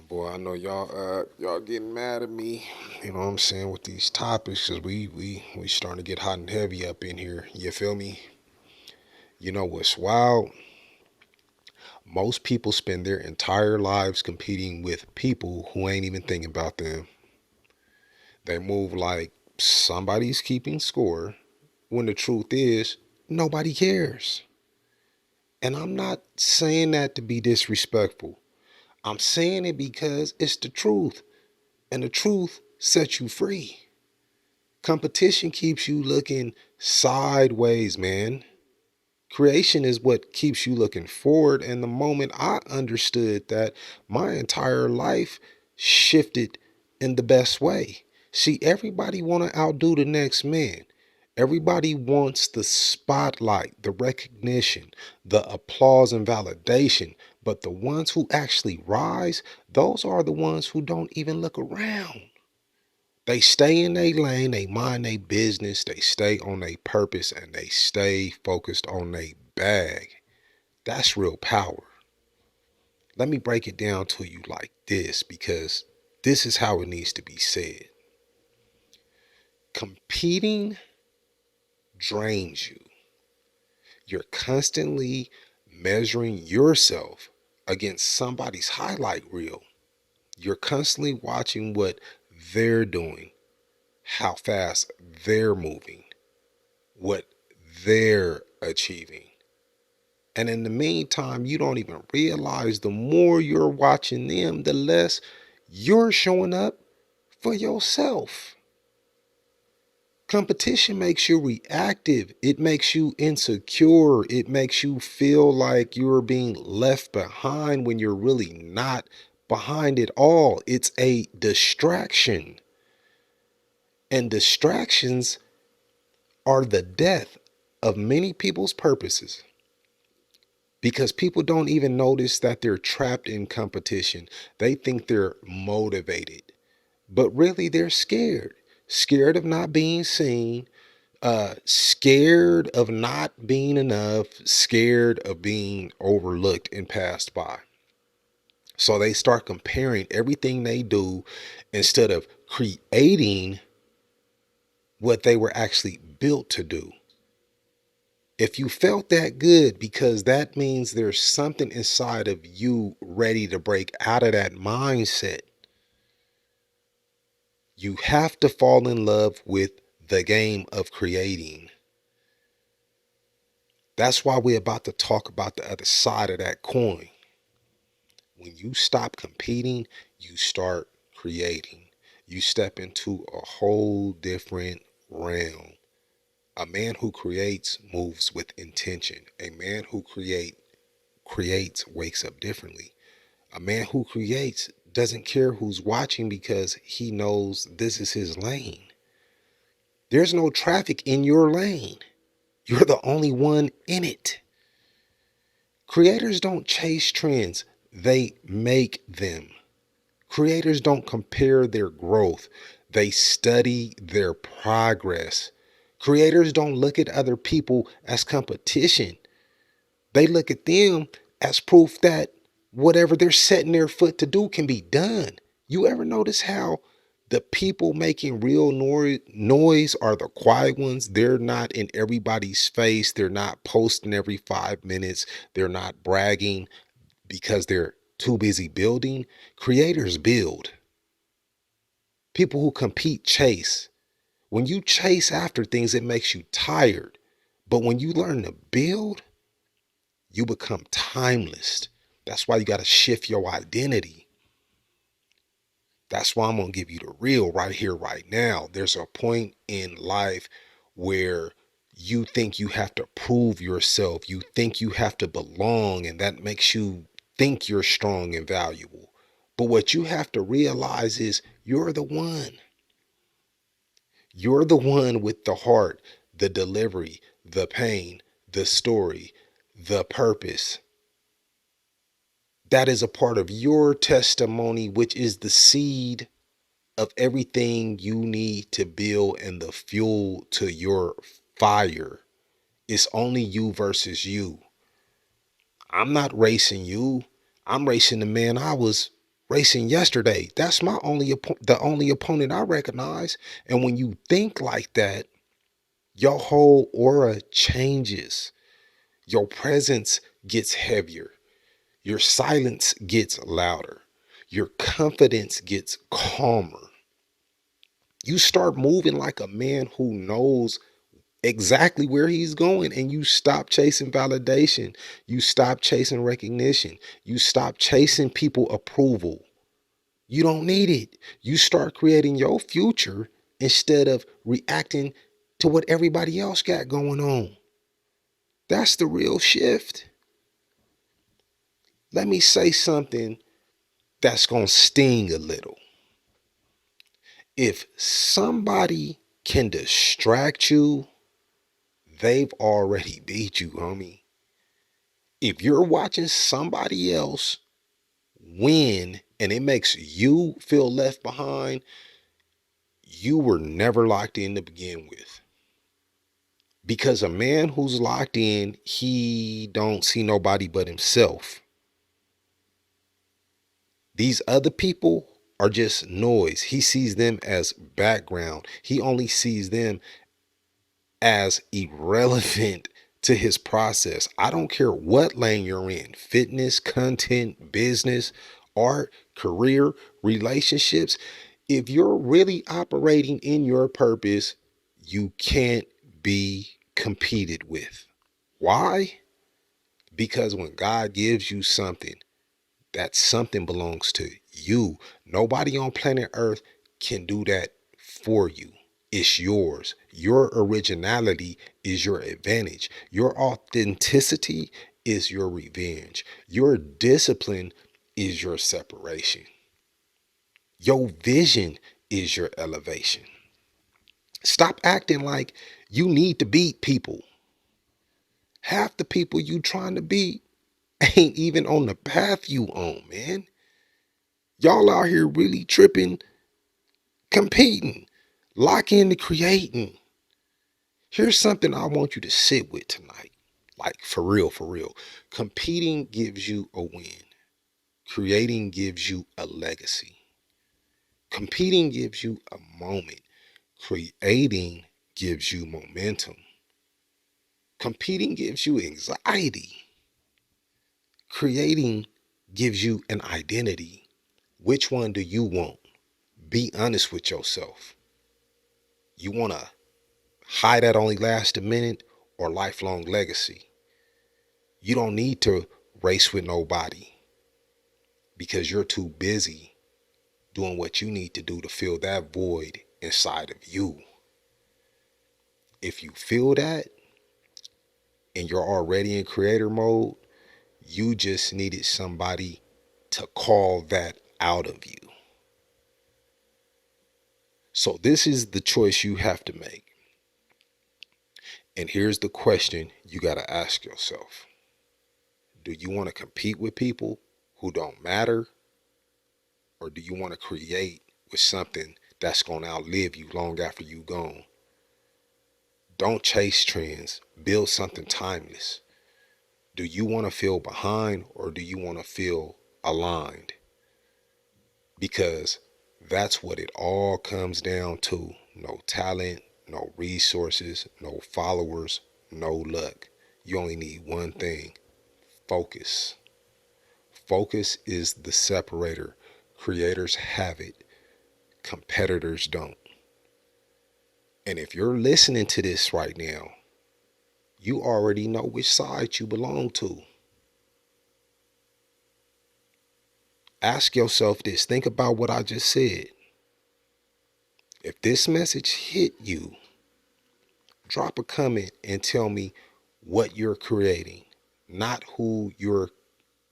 Boy, I know y'all getting mad at me. You know what I'm saying with these topics, cause we starting to get hot and heavy up in here. You feel me? You know what's wild? Most people spend their entire lives competing with people who ain't even thinking about them. They move like somebody's keeping score, when the truth is nobody cares. And I'm not saying that to be disrespectful. I'm saying it because it's the truth, and the truth sets you free. Competition keeps you looking sideways, man. Creation is what keeps you looking forward. And the moment I understood that, my entire life shifted in the best way. See, everybody want to outdo the next man. Everybody wants the spotlight, the recognition, the applause and validation. But the ones who actually rise, those are the ones who don't even look around. They stay in their lane, they mind their business, they stay on their purpose, and they stay focused on their bag. That's real power. Let me break it down to you like this because this is how it needs to be said. Competing drains you. You're constantly measuring yourself against somebody's highlight reel. You're constantly watching what they're doing, how fast they're moving, what they're achieving. And in the meantime, you don't even realize the more you're watching them, the less you're showing up for yourself. Competition makes you reactive. It makes you insecure. It makes you feel like you're being left behind when you're really not behind it all. It's a distraction. And distractions are the death of many people's purposes, because people don't even notice that they're trapped in competition. They think they're motivated, but really they're scared. Scared of not being seen, scared of not being enough, scared of being overlooked and passed by. So they start comparing everything they do instead of creating what they were actually built to do. If you felt that good, because that means there's something inside of you ready to break out of that mindset. You have to fall in love with the game of creating. That's why we're about to talk about the other side of that coin. When you stop competing, you start creating. You step into a whole different realm. A man who creates moves with intention. A man who creates wakes up differently. A man who creates doesn't care who's watching because he knows this is his lane. There's no traffic in your lane. You're the only one in it. Creators don't chase trends, they make them. Creators don't compare their growth, they study their progress. Creators don't look at other people as competition. They look at them as proof that whatever they're setting their foot to do can be done. You ever notice how the people making real noise are the quiet ones? They're not in everybody's face. They're not posting every 5 minutes. They're not bragging because they're too busy building. Creators build. People who compete chase. When you chase after things, it makes you tired. But when you learn to build, you become timeless. That's why you got to shift your identity. That's why I'm going to give you the real right here, right now. There's a point in life where you think you have to prove yourself. You think you have to belong, and that makes you think you're strong and valuable. But what you have to realize is you're the one. You're the one with the heart, the delivery, the pain, the story, the purpose. That is a part of your testimony, which is the seed of everything you need to build and the fuel to your fire. It's only you versus you. I'm not racing you. I'm racing the man I was racing yesterday. That's the only opponent I recognize. And when you think like that, your whole aura changes. Your presence gets heavier. Your silence gets louder. Your confidence gets calmer. You start moving like a man who knows exactly where he's going, and you stop chasing validation. You stop chasing recognition. You stop chasing people approval. You don't need it. You start creating your future instead of reacting to what everybody else got going on. That's the real shift. Let me say something that's going to sting a little. If somebody can distract you, they've already beat you, homie. If you're watching somebody else win and it makes you feel left behind, you were never locked in to begin with. Because a man who's locked in, he don't see nobody but himself. These other people are just noise. He sees them as background. He only sees them as irrelevant to his process. I don't care what lane you're in, fitness, content, business, art, career, relationships. If you're really operating in your purpose, you can't be competed with. Why? Because when God gives you something, that something belongs to you. Nobody on planet Earth can do that for you. It's yours. Your originality is your advantage. Your authenticity is your revenge. Your discipline is your separation. Your vision is your elevation. Stop acting like you need to beat people. Half the people you trying to beat ain't even on the path you on, man. Y'all out here really tripping, competing, lock into creating. Here's something I want you to sit with tonight. Like for real, for real. Competing gives you a win. Creating gives you a legacy. Competing gives you a moment. Creating gives you momentum. Competing gives you anxiety. Creating gives you an identity. Which one do you want? Be honest with yourself. You want a high that only lasts a minute or lifelong legacy? You don't need to race with nobody because you're too busy doing what you need to do to fill that void inside of you. If you feel that and you're already in creator mode, you just needed somebody to call that out of you. So this is the choice you have to make. And here's the question you got to ask yourself. Do you want to compete with people who don't matter? Or do you want to create with something that's going to outlive you long after you gone? Don't chase trends. Build something timeless. Do you want to feel behind or do you want to feel aligned? Because that's what it all comes down to. No talent, no resources, no followers, no luck. You only need one thing: focus. Focus is the separator. Creators have it, competitors don't. And if you're listening to this right now, you already know which side you belong to. Ask yourself this. Think about what I just said. If this message hit you, drop a comment and tell me what you're creating, not who you're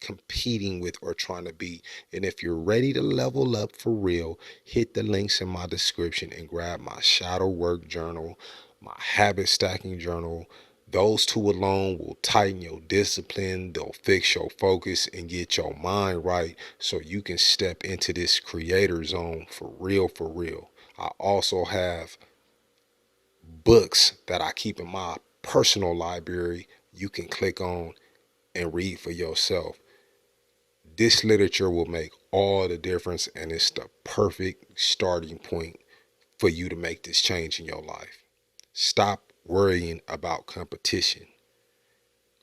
competing with or trying to be. And if you're ready to level up for real, hit the links in my description and grab my shadow work journal, my habit stacking journal. Those two alone will tighten your discipline, they'll fix your focus and get your mind right so you can step into this creator zone for real, for real. I also have books that I keep in my personal library you can click on and read for yourself. This literature will make all the difference, and it's the perfect starting point for you to make this change in your life. Stop worrying about competition.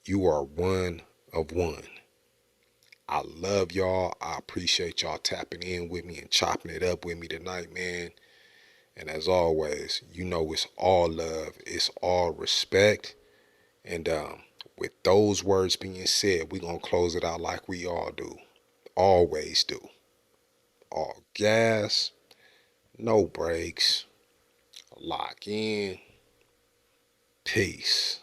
You are one of one. I love y'all. I appreciate y'all tapping in with me and chopping it up with me tonight, man. And as always, you know it's all love, it's all respect. And with those words being said, we're going to close it out like we all do. Always do. All gas, no brakes. Lock in. Peace.